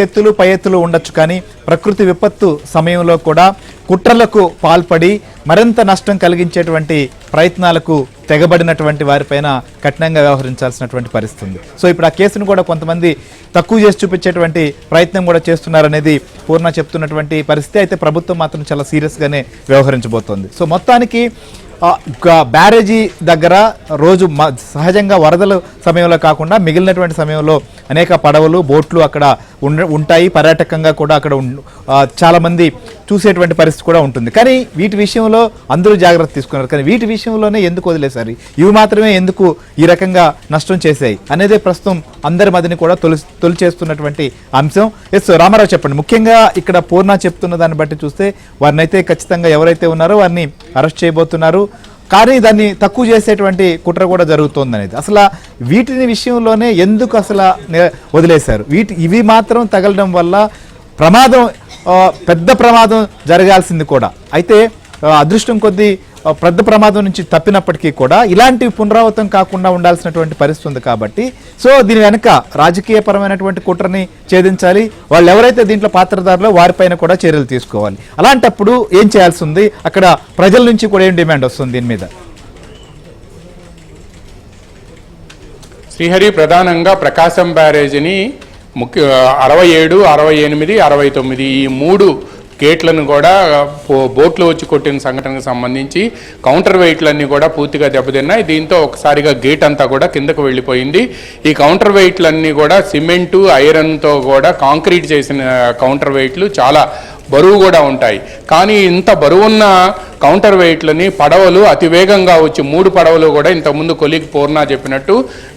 ఎత్తులు పై ఎత్తులు ఉండొచ్చు, కానీ ప్రకృతి విపత్తు సమయంలో కూడా కుట్రలకు పాల్పడి మరింత నష్టం కలిగించేటువంటి ప్రయత్నాలకు తెగబడినటువంటి వారిపైన కఠినంగా వ్యవహరించాల్సినటువంటి పరిస్థితి ఉంది. సో ఇప్పుడు ఆ కేసును కూడా కొంతమంది తక్కువ చేసి చూపించేటువంటి ప్రయత్నం కూడా చేస్తున్నారనేది పూర్ణ చెప్తున్నటువంటి పరిస్థితి. అయితే ప్రభుత్వం మాత్రం చాలా సీరియస్గానే వ్యవహరించబోతోంది. సో మొత్తానికి బ్యారేజీ దగ్గర రోజు సహజంగా వరదల సమయంలో కాకుండా మిగిలినటువంటి సమయంలో అనేక పడవలు బోట్లు అక్కడ ఉంటాయి. పర్యాటకంగా కూడా అక్కడ చాలామంది చూసేటువంటి పరిస్థితి కూడా ఉంటుంది. కానీ వీటి విషయంలో అందరూ జాగ్రత్త తీసుకున్నారు. కానీ వీటి విషయంలోనే ఎందుకు వదిలేశారు, ఇవి మాత్రమే ఎందుకు ఈ రకంగా నష్టం చేశాయి అనేదే ప్రస్తుతం అందరి మధ్యని కూడా తొలిచేస్తున్నటువంటి అంశం. ఎస్ రామారావు చెప్పండి, ముఖ్యంగా ఇక్కడ పూర్ణ చెప్తున్న దాన్ని బట్టి చూస్తే వారిని అయితే ఖచ్చితంగా ఎవరైతే ఉన్నారో వారిని అరెస్ట్ చేయబోతున్నారు. కానీ దాన్ని తక్కువ చేసేటువంటి కుట్ర కూడా జరుగుతుంది అనేది. అసలు వీటిని విషయంలోనే ఎందుకు అసలు వదిలేశారు? ఇవి మాత్రం తగలడం వల్ల ప్రమాదం, పెద్ద ప్రమాదం జరగాల్సింది కూడా. అయితే అదృష్టం కొద్దీ పెద్ద ప్రమాదం నుంచి తప్పినప్పటికీ కూడా ఇలాంటివి పునరావృతం కాకుండా ఉండాల్సినటువంటి పరిస్థితి ఉంది. కాబట్టి సో దీని వెనక రాజకీయపరమైనటువంటి కుట్రని ఛేదించాలి. వాళ్ళు ఎవరైతే దీంట్లో పాత్రదారులో వారిపైన కూడా చర్యలు తీసుకోవాలి. అలాంటప్పుడు ఏం చేయాల్సి ఉంది? అక్కడ ప్రజల నుంచి కూడా ఏం డిమాండ్ వస్తుంది దీని మీద? శ్రీహరి ప్రధానంగా ప్రకాశం బ్యారేజీని 67, 68, 69 ఈ 3 గేట్లను కూడా బోట్లు వచ్చి కొట్టిన సంఘటనకు సంబంధించి కౌంటర్ వెయిట్లన్నీ కూడా పూర్తిగా దెబ్బతిన్నాయి. దీంతో ఒకసారిగా గేట్ అంతా కూడా కిందకు వెళ్ళిపోయింది. ఈ కౌంటర్ వెయిట్లన్నీ కూడా సిమెంటు ఐరన్తో కూడా కాంక్రీట్ చేసిన కౌంటర్ వెయిట్లు చాలా బరువు కూడా ఉంటాయి. కానీ ఇంత బరువున్న కౌంటర్ వెయిట్లని పడవలు అతి వేగంగా వచ్చి 3 పడవలు కూడా ఇంతకుముందు కొలీగ్ పూర్ణ చెప్పినట్టు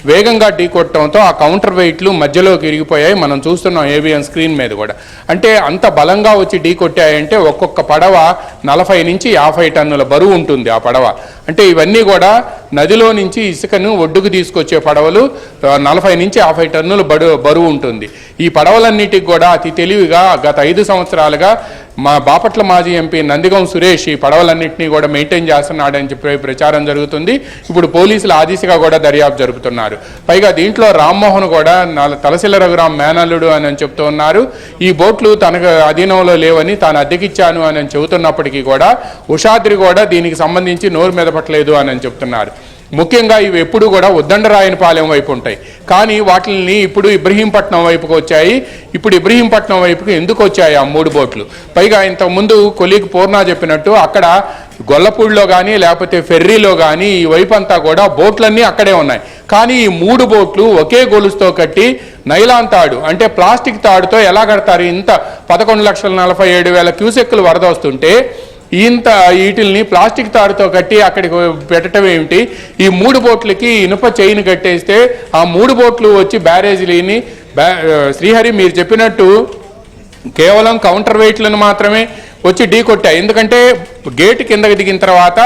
వేగంగా ఢీకొట్టడంతో ఆ కౌంటర్ వెయిట్లు మధ్యలోకి ఇరిగిపోయాయి. మనం చూస్తున్నాం ఏబిఎన్ స్క్రీన్ మీద కూడా. అంటే అంత బలంగా వచ్చి ఢీకొట్టాయంటే ఒక్కొక్క పడవ 40 నుంచి 50 టన్నుల బరువు ఉంటుంది ఆ పడవ. అంటే ఇవన్నీ కూడా నదిలో నుంచి ఇసుకను ఒడ్డుకు తీసుకొచ్చే పడవలు 40 నుంచి 50 టన్నుల బరువు ఉంటుంది. ఈ పడవలన్నిటికి కూడా అతి తెలివిగా గత 5 సంవత్సరాలుగా మా బాపట్ల మాజీ ఎంపీ నందిగం సురేష్ ఈ పడవలన్నింటినీ కూడా మెయింటైన్ చేస్తున్నాడని చెప్పి ప్రచారం జరుగుతుంది. ఇప్పుడు పోలీసులు ఆ దిశగా కూడా దర్యాప్తు జరుపుతున్నారు. పైగా దీంట్లో రామ్మోహన్ కూడా తలసిల్ల రఘురాం మేనల్లుడు అని చెప్తూ ఉన్నారు. ఈ బోట్లు తనకు అధీనంలో లేవని తాను అద్దెకిచ్చాను అని చెబుతున్నప్పటికీ కూడా ఉషాద్రి కూడా దీనికి సంబంధించి నోరు మెదపట్లేదు అని చెప్తున్నారు. ముఖ్యంగా ఇవి ఎప్పుడు కూడా ఉద్దండరాయనపాలెం వైపు ఉంటాయి, కానీ వాటిని ఇప్పుడు ఇబ్రహీంపట్నం వైపుకు వచ్చాయి. ఇప్పుడు ఇబ్రహీంపట్నం వైపుకు ఎందుకు వచ్చాయి ఆ 3 బోట్లు? పైగా ఇంతకుముందు కొలీగ్ పూర్ణ చెప్పినట్టు అక్కడ గొల్లపూడిలో కానీ లేకపోతే ఫెర్రీలో కానీ ఈ వైపు అంతా కూడా బోట్లన్నీ అక్కడే ఉన్నాయి. కానీ ఈ 3 బోట్లు ఒకే గొలుసుతో కట్టి నైలాన్ తాడు అంటే ప్లాస్టిక్ తాడుతో ఎలా కడతారు? ఇంత 11,47,000 క్యూసెక్కులు వరద వస్తుంటే వీటిల్ని ప్లాస్టిక్ తాడుతో కట్టి అక్కడికి పెట్టడం ఏమిటి? ఈ 3 బోట్లకి ఇనుప చైన్ కట్టేస్తే ఆ 3 బోట్లు వచ్చి బ్యారేజీని శ్రీహరి మీరు చెప్పినట్టు కేవలం కౌంటర్ వెయిట్లను మాత్రమే వచ్చి ఢీ కొట్టాయి. ఎందుకంటే గేట్ కిందకి దిగిన తర్వాత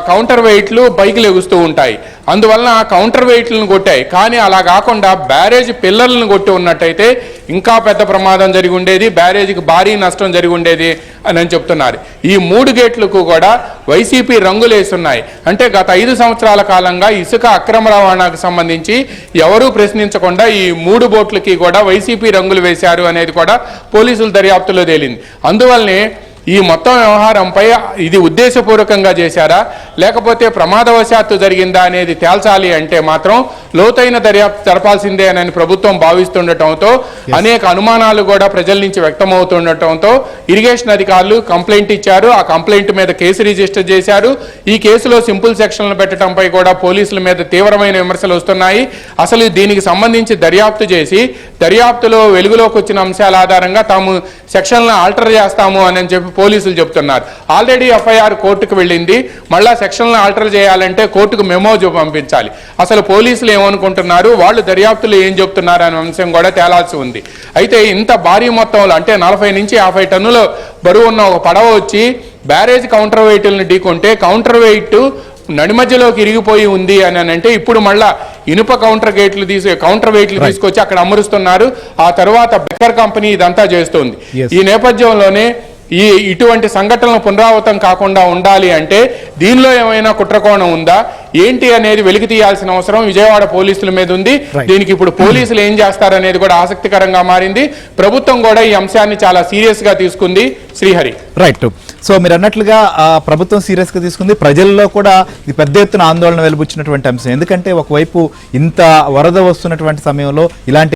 కౌంటర్ వెయిట్లు పైకి లెగుస్తూ ఉంటాయి, అందువలన కౌంటర్ వెయిట్లను కొట్టాయి. కానీ అలా కాకుండా బ్యారేజ్ పిల్లర్లను కొట్టి ఉన్నట్టయితే ఇంకా పెద్ద ప్రమాదం జరిగి ఉండేది, బ్యారేజీకి భారీ నష్టం జరిగి ఉండేది అని చెప్తున్నారు. ఈ 3 గేట్లకు కూడా వైసీపీ రంగులు వేస్తున్నాయి. అంటే గత 5 సంవత్సరాల కాలంగా ఇసుక అక్రమ రవాణాకు సంబంధించి ఎవరూ ప్రశ్నించకుండా ఈ 3 బోట్లకి కూడా వైసీపీ రంగులు వేశారు అనేది కూడా పోలీసుల దర్యాప్తులో తేలింది. అందువల్లనే ఈ మొత్తం వ్యవహారంపై ఇది ఉద్దేశపూర్వకంగా చేశారా లేకపోతే ప్రమాదవశాత్తు జరిగిందా అనేది తేల్చాలి అంటే మాత్రం లోతైన దర్యాప్తు జరపాల్సిందే అని ప్రభుత్వం భావిస్తుండటంతో అనేక అనుమానాలు కూడా ప్రజల నుంచి వ్యక్తమవుతుండటంతో ఇరిగేషన్ అధికారులు కంప్లైంట్ ఇచ్చారు. ఆ కంప్లైంట్ మీద కేసు రిజిస్టర్ చేశారు. ఈ కేసులో సింపుల్ సెక్షన్లు పెట్టడంపై కూడా పోలీసుల మీద తీవ్రమైన విమర్శలు వస్తున్నాయి. అసలు దీనికి సంబంధించి దర్యాప్తు చేసి దర్యాప్తులో వెలుగులోకి వచ్చిన అంశాల ఆధారంగా తాము సెక్షన్లను ఆల్టర్ చేస్తాము అని చెప్పి పోలీసులు చెప్తున్నారు. ఆల్రెడీ ఎఫ్ఐఆర్ కోర్టుకు వెళ్ళింది, మళ్ళా సెక్షన్లను ఆల్టర్ చేయాలంటే కోర్టుకు మెమో పంపించాలి. అసలు పోలీసులు ఏమనుకుంటున్నారు, వాళ్ళు దర్యాప్తులు ఏం చెప్తున్నారు అనే అంశం కూడా తేలాల్సి ఉంది. అయితే ఇంత భారీ మొత్తంలో అంటే 40 నుంచి 50 టన్నుల బరువు ఉన్న ఒక పడవ వచ్చి బ్యారేజ్ కౌంటర్ వెయిట్లను ఢీకొంటే కౌంటర్ వెయిట్ నడిమధ్యలోకి ఇరిగిపోయి ఉంది అని అంటే ఇప్పుడు మళ్ళా ఇనుప కౌంటర్ వెయిట్లు తీసుకొచ్చి అక్కడ అమరుస్తున్నారు. ఆ తర్వాత బెక్కర్ కంపెనీ ఇదంతా చేస్తుంది. ఈ నేపథ్యంలోనే ఇటువంటి సంఘటనలు పునరావృతం కాకుండా ఉండాలి అంటే దీనిలో ఏమైనా కుట్రకోణం ఉందా? ఏంటి అనేది వెలికి తీయాల్సిన అవసరం విజయవాడ పోలీసుల మీద ఉంది. దీనికి ఇప్పుడు పోలీసులు ఏం చేస్తారనేది కూడా ఆసక్తికరంగా మారింది. ప్రభుత్వం కూడా ఈ అంశాన్ని చాలా సీరియస్ గా తీసుకుంది. శ్రీహరి, రైట్. సో మీరు అన్నట్లుగా ప్రభుత్వం సీరియస్ గా తీసుకుంది. ప్రజల్లో కూడా ఇది పెద్ద ఎత్తున ఆందోళన వెలుబుచ్చినటువంటి అంశం. ఎందుకంటే ఒకవైపు ఇంత వరద వస్తున్నటువంటి సమయంలో ఇలాంటి